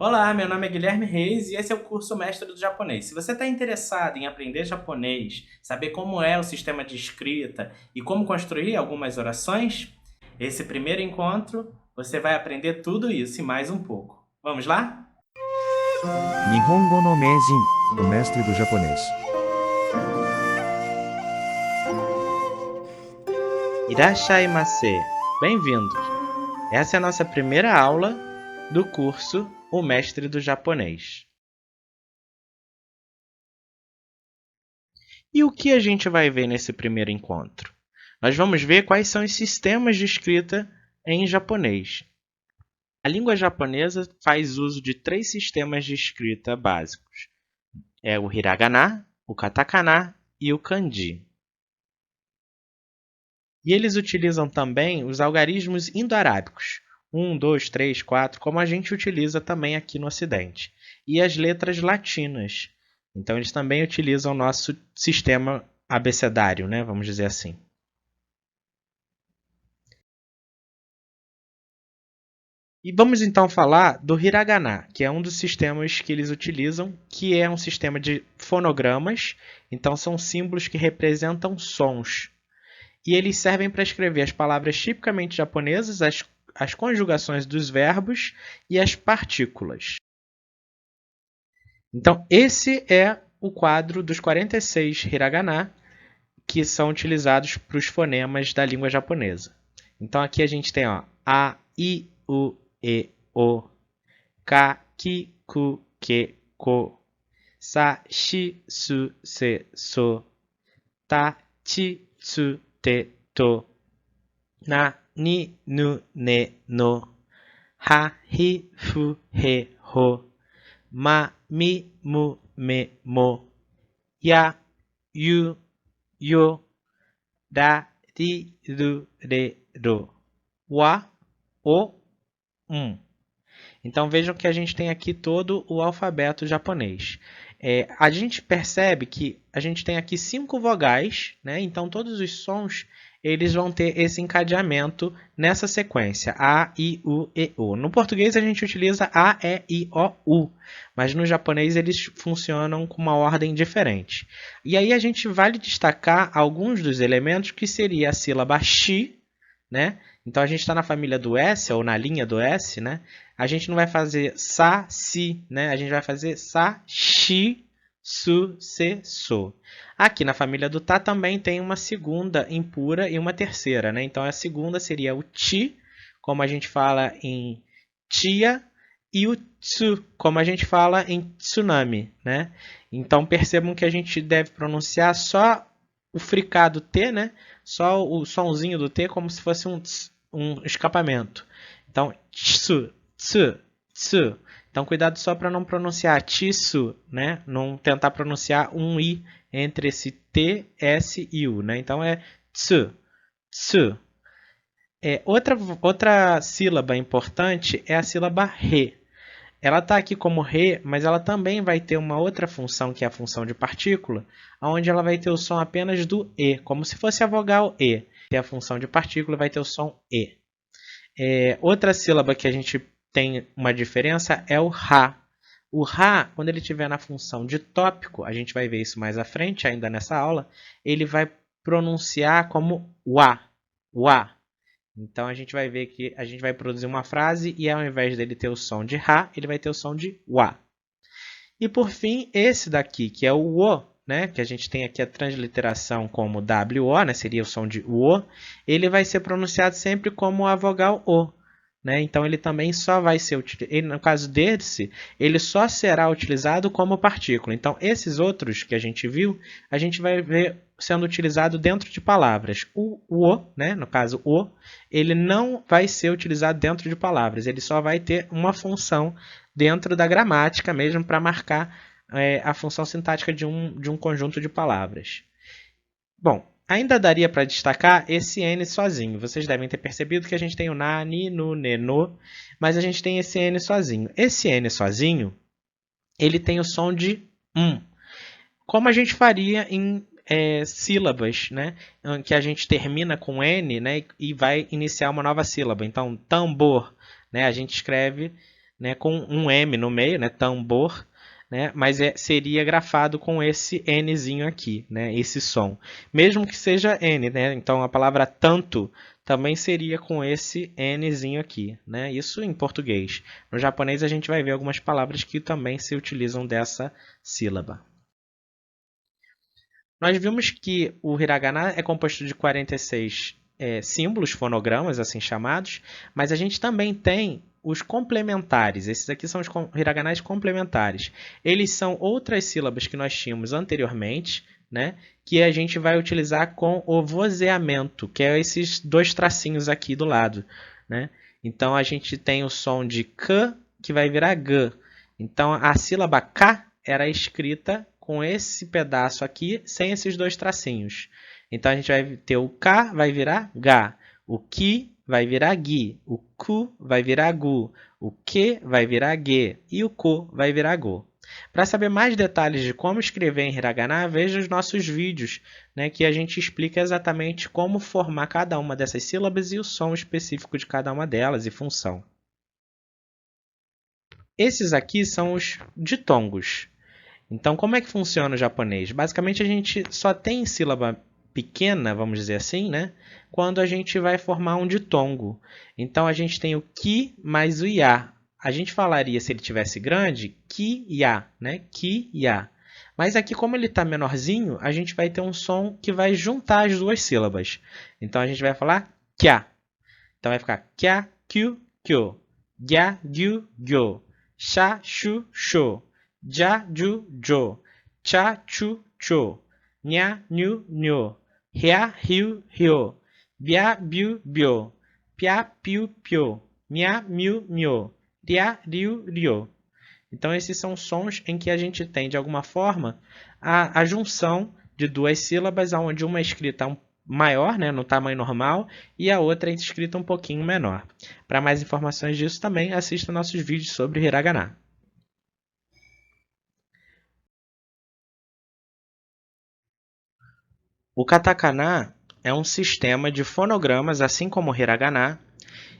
Olá, meu nome é Guilherme Reis e esse é o curso Mestre do Japonês. Se você está interessado em aprender japonês, saber como é o sistema de escrita e como construir algumas orações, esse primeiro encontro você vai aprender tudo isso e mais um pouco. Vamos lá? 日本語の名人、o mestre do japonês. Irashaimase. Bem-vindos! Essa é a nossa primeira aula do curso O Mestre do Japonês. E o que a gente vai ver nesse primeiro encontro? Nós vamos ver quais são os sistemas de escrita em japonês. A língua japonesa faz uso de 3 sistemas de escrita básicos. É o hiragana, o katakana e o kanji. E eles utilizam também os algarismos indo-arábicos. 1, 2, 3, 4, como a gente utiliza também aqui no Ocidente. E as letras latinas. Então, eles também utilizam o nosso sistema abecedário, né? Vamos dizer assim. E vamos então falar do hiragana, que é um dos sistemas que eles utilizam, que é um sistema de fonogramas. Então, são símbolos que representam sons. E eles servem para escrever as palavras tipicamente japonesas, as conjugações dos verbos e as partículas. Então, esse é o quadro dos 46 hiragana que são utilizados para os fonemas da língua japonesa. Então, aqui a gente tem a, i, u, e, o, ka, ki, ku, ke, ko, sa, shi, su, se, so, ta, chi, tsu, te, to, na, ni, nu, ne, no, ha, hi, fu, he, ho, ma, mi, mu, me, mo, ya, yu, yo, da, ri, ru, re, ro, wa, o, Então vejam que a gente tem aqui todo o alfabeto japonês. A gente percebe que a gente tem aqui 5 vogais, né? Então todos os sons eles vão ter esse encadeamento nessa sequência, A, I, U, E, O. No português a gente utiliza A, E, I, O, U, mas no japonês eles funcionam com uma ordem diferente. E aí a gente vale destacar alguns dos elementos que seria a sílaba shi, né? Então a gente está na família do S ou na linha do S, né? A gente não vai fazer sa, si, né? A gente vai fazer sa, shi, su, se, so. Aqui na família do ta também tem uma segunda impura e uma terceira, né? Então a segunda seria o ti, como a gente fala em tia, e o tsu, como a gente fala em tsunami, né? Então percebam que a gente deve pronunciar só o fricado T, né? Só o sonzinho do T como se fosse um escapamento. Então, tsu, tsu, tsu. Então, cuidado só para não pronunciar tisu, né? Não tentar pronunciar um i entre esse T, S e U, né? Então, é tsu, tsu. Outra sílaba importante é a sílaba re. Ela está aqui como re, mas ela também vai ter uma outra função, que é a função de partícula, onde ela vai ter o som apenas do E, como se fosse a vogal E, que é a função de partícula, vai ter o som E. Outra sílaba que a gente tem uma diferença é o Ra. O Ra, quando ele estiver na função de tópico, a gente vai ver isso mais à frente, ainda nessa aula, ele vai pronunciar como Wa, Wa. Então a gente vai ver que a gente vai produzir uma frase e ao invés dele ter o som de Ra, ele vai ter o som de Wa. E por fim, esse daqui, que é o O, né, que a gente tem aqui a transliteração como WO, né, seria o som de O, ele vai ser pronunciado sempre como a vogal O. Né? Então ele também só vai ser utilizado, no caso desse, ele só será utilizado como partícula. Então esses outros que a gente viu, a gente vai ver sendo utilizado dentro de palavras. O, né, no caso o, ele não vai ser utilizado dentro de palavras, ele só vai ter uma função dentro da gramática mesmo para marcar a função sintática de um conjunto de palavras. Bom, ainda daria para destacar esse N sozinho. Vocês devem ter percebido que a gente tem o na, ni, nu, ne, no, mas a gente tem esse N sozinho. Esse N sozinho, ele tem o som de como a gente faria em sílabas, né? Que a gente termina com N, né? E vai iniciar uma nova sílaba. Então, tambor, né? A gente escreve né, com um M no meio, né, tambor, né, mas seria grafado com esse Nzinho aqui, né, esse som. Mesmo que seja N, né, então a palavra tanto também seria com esse Nzinho aqui, né, isso em português. No japonês a gente vai ver algumas palavras que também se utilizam dessa sílaba. Nós vimos que o hiragana é composto de 46 símbolos, fonogramas, assim chamados, mas a gente também tem os complementares. Esses aqui são os hiraganás complementares. Eles são outras sílabas que nós tínhamos anteriormente, né, que a gente vai utilizar com o vozeamento, que é esses dois tracinhos aqui do lado, né? Então, a gente tem o som de K, que vai virar G. Então, a sílaba K era escrita com esse pedaço aqui, sem esses dois tracinhos. Então, a gente vai ter o K, vai virar Ga. O Ki vai virar Gi. O Ku vai virar Gu. O Que vai virar Ge. E o Ko vai virar Go. Para saber mais detalhes de como escrever em hiragana, veja os nossos vídeos, né, que a gente explica exatamente como formar cada uma dessas sílabas e o som específico de cada uma delas e função. Esses aqui são os ditongos. Então, como é que funciona o japonês? Basicamente, a gente só tem sílaba pequena, vamos dizer assim, né, quando a gente vai formar um ditongo. Então, a gente tem o ki mais o ya. A gente falaria, se ele tivesse grande, ki-ya, né? Ki-ya. Mas aqui, como ele está menorzinho, a gente vai ter um som que vai juntar as duas sílabas. Então, a gente vai falar kya. Então, vai ficar kya, kyu, kyo. Gya, gyu, gyo. Sha, shu, sho. Ja, ju, jo. Cha, chu, cho. Nya, nyu, nyo. Hya, hyu, hyo. Bya, byu, byo. Pya, pyu, pyo. Mya, myu, myo. Ria, riu, rio. Então, esses são sons em que a gente tem, de alguma forma, a junção de duas sílabas, onde uma é escrita maior, né, no tamanho normal, e a outra é escrita um pouquinho menor. Para mais informações disso também, assista nossos vídeos sobre hiragana. O katakana é um sistema de fonogramas, assim como o hiragana,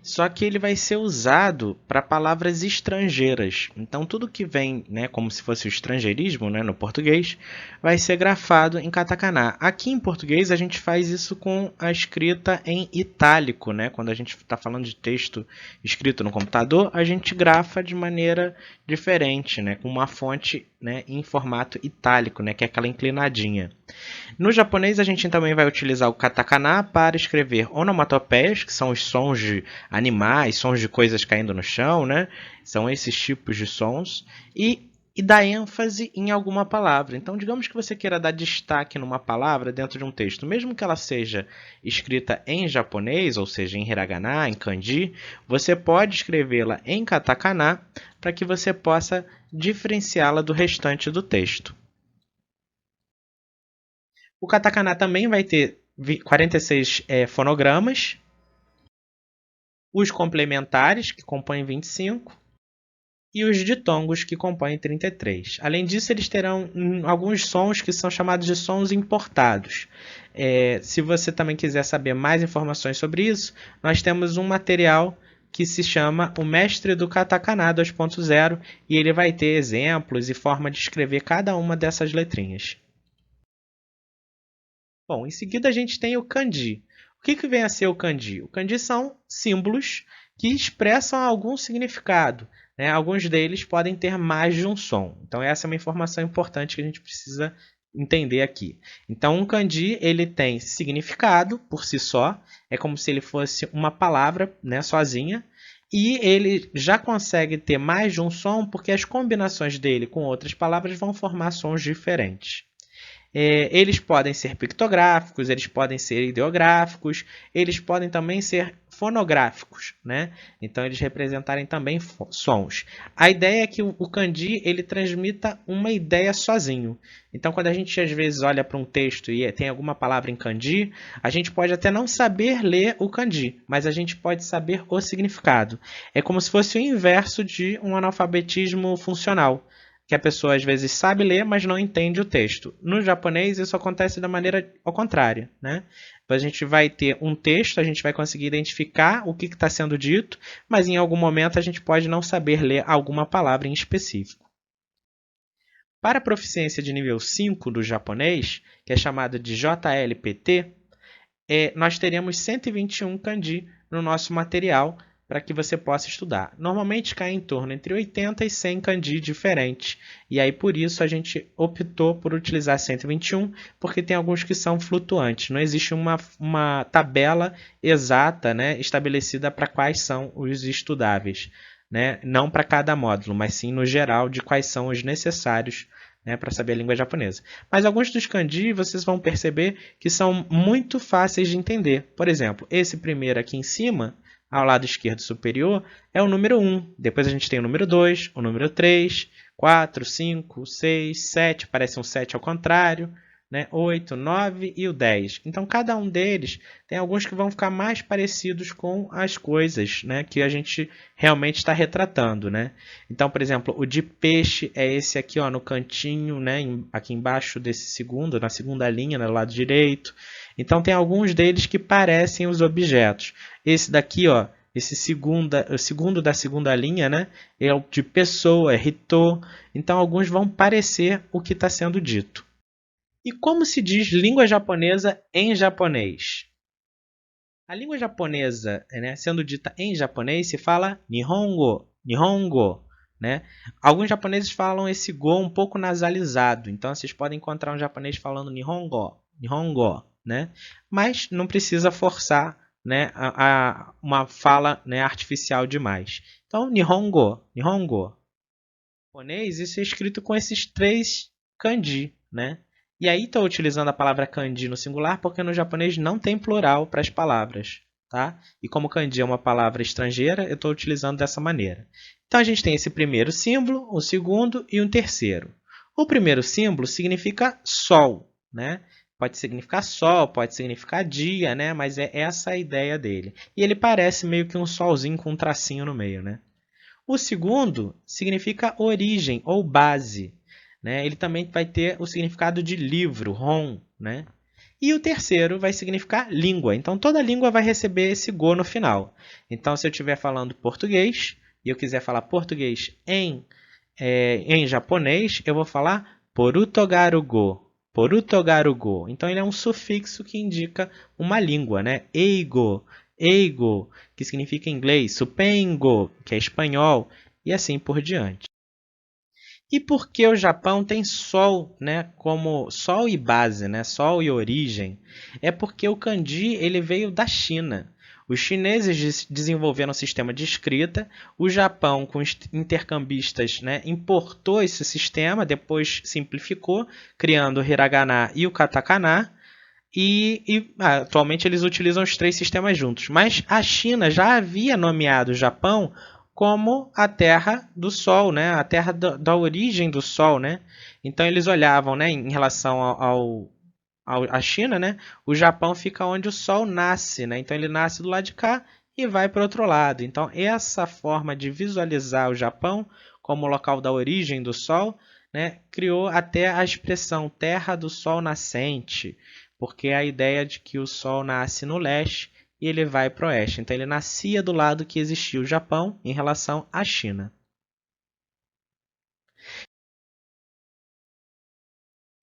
só que ele vai ser usado para palavras estrangeiras. Então, tudo que vem, né, como se fosse o estrangeirismo, né, no português, vai ser grafado em katakana. Aqui em português, a gente faz isso com a escrita em itálico. Né? Quando a gente está falando de texto escrito no computador, a gente grafa de maneira diferente, né, com uma fonte, né, em formato itálico, né, que é aquela inclinadinha. No japonês, a gente também vai utilizar o katakana para escrever onomatopeias, que são os sons de animais, sons de coisas caindo no chão, né? São esses tipos de sons. E dar ênfase em alguma palavra. Então, digamos que você queira dar destaque numa palavra dentro de um texto, mesmo que ela seja escrita em japonês, ou seja, em hiragana, em kanji, você pode escrevê-la em katakana para que você possa diferenciá-la do restante do texto. O katakana também vai ter 46 fonogramas, os complementares, que compõem 25, e os ditongos, que compõem 33. Além disso, eles terão alguns sons que são chamados de sons importados. Se você também quiser saber mais informações sobre isso, nós temos um material que se chama O Mestre do Katakana 2.0, e ele vai ter exemplos e forma de escrever cada uma dessas letrinhas. Bom, em seguida a gente tem o kanji. O que vem a ser o kanji? O kanji são símbolos que expressam algum significado, né? Alguns deles podem ter mais de um som. Então, essa é uma informação importante que a gente precisa entender aqui. Então, um kanji ele tem significado por si só, é como se ele fosse uma palavra, né, sozinha, e ele já consegue ter mais de um som porque as combinações dele com outras palavras vão formar sons diferentes. Eles podem ser pictográficos, eles podem ser ideográficos, eles podem também ser fonográficos, né? Então, eles representarem também sons. A ideia é que o kanji ele transmita uma ideia sozinho. Então, quando a gente às vezes olha para um texto e tem alguma palavra em kanji, a gente pode até não saber ler o kanji, mas a gente pode saber o significado. É como se fosse o inverso de um analfabetismo funcional. que a pessoa às vezes sabe ler, mas não entende o texto. No japonês, isso acontece da maneira ao contrário, né? A gente vai ter um texto, a gente vai conseguir identificar o que está sendo dito, mas em algum momento a gente pode não saber ler alguma palavra em específico. Para a proficiência de nível 5 do japonês, que é chamada de JLPT, nós teremos 121 kanji no nosso material para que você possa estudar. Normalmente cai em torno entre 80 e 100 kanji diferentes. E aí por isso a gente optou por utilizar 121, porque tem alguns que são flutuantes. Não existe uma tabela exata, né, estabelecida para quais são os estudáveis. Né? Não para cada módulo, mas sim no geral de quais são os necessários, né, para saber a língua japonesa. Mas alguns dos kanji vocês vão perceber que são muito fáceis de entender. Por exemplo, esse primeiro aqui em cima, ao lado esquerdo superior, é o número 1. Depois a gente tem o número 2, o número 3, 4, 5, 6, 7, parece um 7 ao contrário, né? 8, 9 e o 10. Então, cada um deles tem alguns que vão ficar mais parecidos com as coisas, né, que a gente realmente está retratando. Né? Então, por exemplo, o de peixe é esse aqui, ó, no cantinho, né, aqui embaixo desse segundo, na segunda linha, no lado direito. Então, tem alguns deles que parecem os objetos. Esse daqui, ó, o segundo da segunda linha, né, é o de pessoa, é hito. Então, alguns vão parecer o que está sendo dito. E como se diz língua japonesa em japonês? A língua japonesa, né, sendo dita em japonês, se fala Nihongo. Nihongo. Né? Alguns japoneses falam esse go um pouco nasalizado. Então, vocês podem encontrar um japonês falando Nihongo. Nihongo. Né? Mas não precisa forçar, né, uma fala, né, artificial demais. Então, Nihongo. Nihongo. Em japonês, isso é escrito com esses 3 kanji. Né? E aí estou utilizando a palavra kanji no singular porque no japonês não tem plural para as palavras. Tá? E como kanji é uma palavra estrangeira, eu estou utilizando dessa maneira. Então a gente tem esse primeiro símbolo, o segundo e o terceiro. O primeiro símbolo significa sol. Né? Pode significar sol, pode significar dia, né? Mas é essa a ideia dele. E ele parece meio que um solzinho com um tracinho no meio. Né? O segundo significa origem ou base. Né? Ele também vai ter o significado de livro, hon. Né? E o terceiro vai significar língua. Então, toda língua vai receber esse go no final. Então, se eu estiver falando português e eu quiser falar português em japonês, eu vou falar porutogaru-go. Porutogaru-go. Então, ele é um sufixo que indica uma língua. Né? Eigo, eigo, que significa inglês. Supengo, que é espanhol. E assim por diante. E por que o Japão tem sol, né, como sol e base, né, sol e origem? É porque o kanji ele veio da China. Os chineses desenvolveram um sistema de escrita, o Japão, com intercambistas, né, importou esse sistema, depois simplificou, criando o hiragana e o katakana, e atualmente eles utilizam os 3 sistemas juntos. Mas a China já havia nomeado o Japão como a terra do sol, né? A terra da origem do sol. Né? Então eles olhavam, né, em relação à China, né? O Japão fica onde o sol nasce. Né? Então ele nasce do lado de cá e vai para o outro lado. Então essa forma de visualizar o Japão como local da origem do sol, né, criou até a expressão terra do sol nascente, porque é a ideia de que o sol nasce no leste e ele vai para o oeste. Então, ele nascia do lado que existia o Japão em relação à China.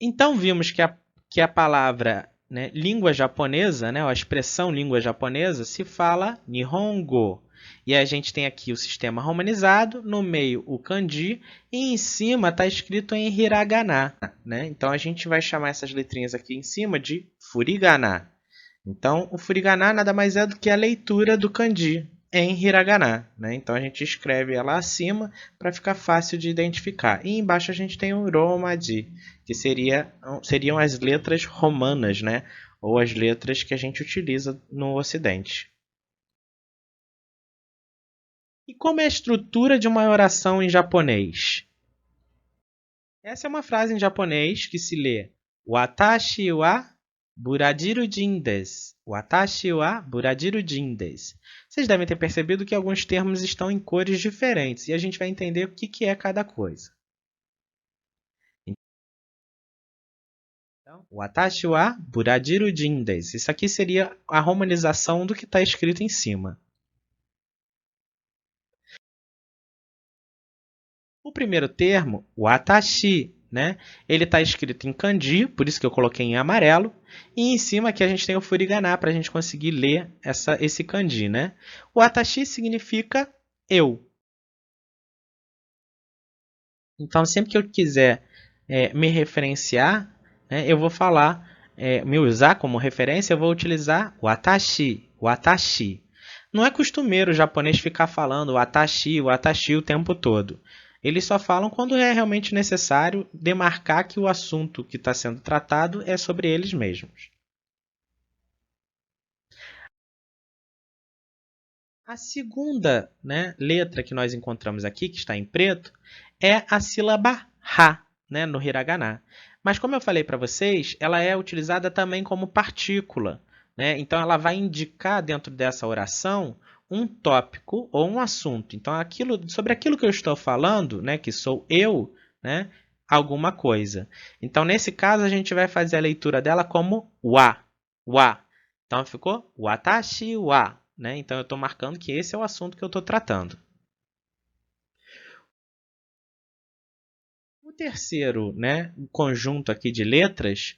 Então, vimos que a palavra, né, língua japonesa, né, a expressão língua japonesa, se fala Nihongo. E a gente tem aqui o sistema romanizado, no meio o kanji, e em cima está escrito em hiragana. Né? Então, a gente vai chamar essas letrinhas aqui em cima de furigana. Então, o furigana nada mais é do que a leitura do kanji em hiragana. Né? Então, a gente escreve ela acima para ficar fácil de identificar. E embaixo a gente tem o romaji, que seriam as letras romanas, né? Ou as letras que a gente utiliza no Ocidente. E como é a estrutura de uma oração em japonês? Essa é uma frase em japonês que se lê Watashi wa Burajiru-jin desu. Watashi wa Burajiru-jin desu. Vocês devem ter percebido que alguns termos estão em cores diferentes e a gente vai entender o que é cada coisa. Watashi wa Burajirujin desu. Isso aqui seria a romanização do que está escrito em cima. O primeiro termo, watashi, né? Ele está escrito em kanji, por isso que eu coloquei em amarelo. E em cima aqui a gente tem o furigana para a gente conseguir ler esse kanji, né? O watashi significa eu. Então, sempre que eu quiser me referenciar, né, eu vou falar, me usar como referência, eu vou utilizar watashi, watashi. Não é costumeiro o japonês ficar falando watashi o tempo todo. Eles só falam quando é realmente necessário demarcar que o assunto que está sendo tratado é sobre eles mesmos. A segunda, né, letra que nós encontramos aqui, que está em preto, é a sílaba ha, né, no hiragana. Mas como eu falei para vocês, ela é utilizada também como partícula, né? Então ela vai indicar dentro dessa oração um tópico ou um assunto. Então sobre aquilo que eu estou falando, né, que sou eu, né, alguma coisa. Então nesse caso a gente vai fazer a leitura dela como wa. Então ficou watashi wa, né? Então eu estou marcando que esse é o assunto que eu estou tratando. O terceiro, né, conjunto aqui de letras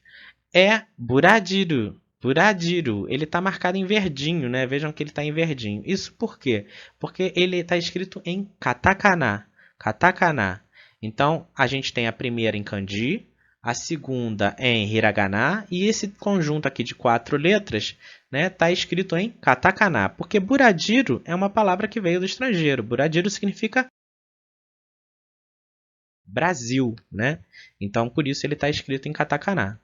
é buradiru. Buradiru, ele está marcado em verdinho, né? Vejam que ele está em verdinho. Isso por quê? Porque ele está escrito em katakana. Katakana. Então, a gente tem a primeira em kanji, a segunda em hiragana, e esse conjunto aqui de 4 letras está escrito em katakana. Porque buradiru é uma palavra que veio do estrangeiro. Buradiru significa Brasil, né? Então, por isso ele está escrito em katakana.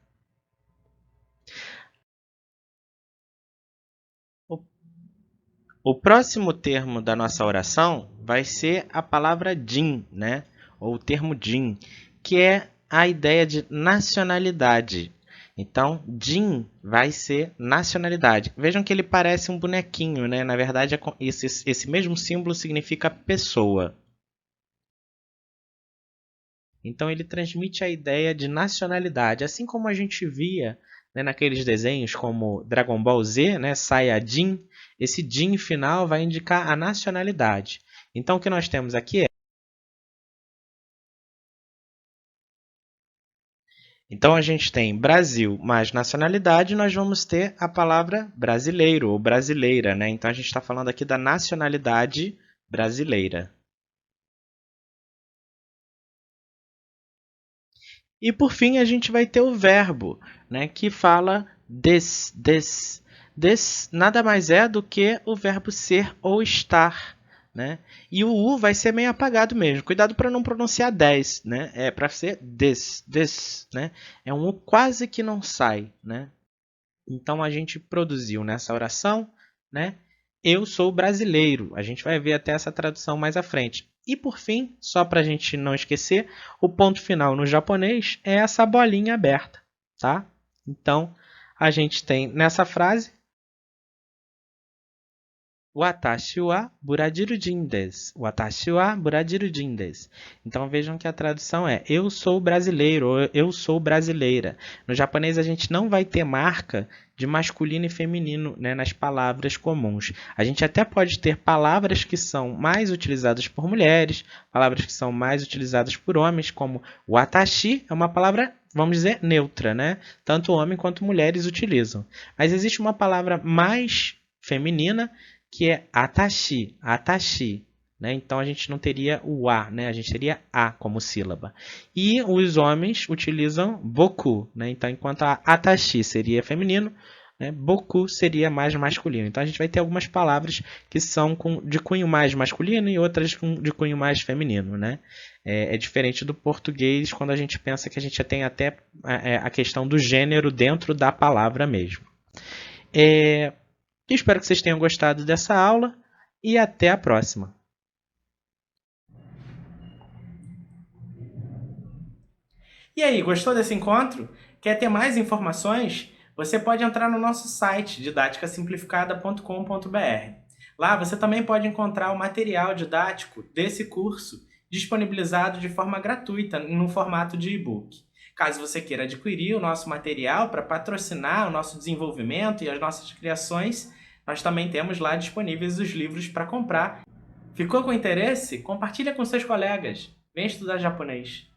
O próximo termo da nossa oração vai ser a palavra jin, né? Ou o termo jin, que é a ideia de nacionalidade. Então, jin vai ser nacionalidade. Vejam que ele parece um bonequinho, né? Na verdade, esse mesmo símbolo significa pessoa. Então, ele transmite a ideia de nacionalidade, assim como a gente via, né, naqueles desenhos como Dragon Ball Z, né, Saiyajin. Esse Jin final vai indicar a nacionalidade. Então, o que nós temos aqui é... Então, a gente tem Brasil mais nacionalidade, nós vamos ter a palavra brasileiro ou brasileira, né? Então, a gente está falando aqui da nacionalidade brasileira. E por fim a gente vai ter o verbo, né, que fala des. Des nada mais é do que o verbo ser ou estar, né? E o U vai ser meio apagado mesmo. Cuidado para não pronunciar 10, né? É para ser des, né? É um U quase que não sai, né? Então a gente produziu nessa oração, né? Eu sou brasileiro. A gente vai ver até essa tradução mais à frente. E por fim, só para a gente não esquecer, o ponto final no japonês é essa bolinha aberta, tá? Então a gente tem nessa frase Watashi wa Burajirujin desu. Watashi wa Burajirujin desu. Então vejam que a tradução é eu sou brasileiro ou eu sou brasileira. No japonês a gente não vai ter marca de masculino e feminino, né, nas palavras comuns. A gente até pode ter palavras que são mais utilizadas por mulheres, palavras que são mais utilizadas por homens, como watashi é uma palavra, vamos dizer, neutra, né? Tanto homem quanto mulheres utilizam. Mas existe uma palavra mais feminina que é atashi, né? Então a gente não teria o a, né? A gente teria a como sílaba. E os homens utilizam boku, né? Então enquanto a atashi seria feminino, né? Boku seria mais masculino. Então a gente vai ter algumas palavras que são de cunho mais masculino e outras de cunho mais feminino, né? É diferente do português quando a gente pensa que a gente tem até a questão do gênero dentro da palavra mesmo. Espero que vocês tenham gostado dessa aula e até a próxima. E aí, gostou desse encontro? Quer ter mais informações? Você pode entrar no nosso site didaticasimplificada.com.br. Lá você também pode encontrar o material didático desse curso disponibilizado de forma gratuita no formato de e-book. Caso você queira adquirir o nosso material para patrocinar o nosso desenvolvimento e as nossas criações, nós também temos lá disponíveis os livros para comprar. Ficou com interesse? Compartilha com seus colegas. Vem estudar japonês.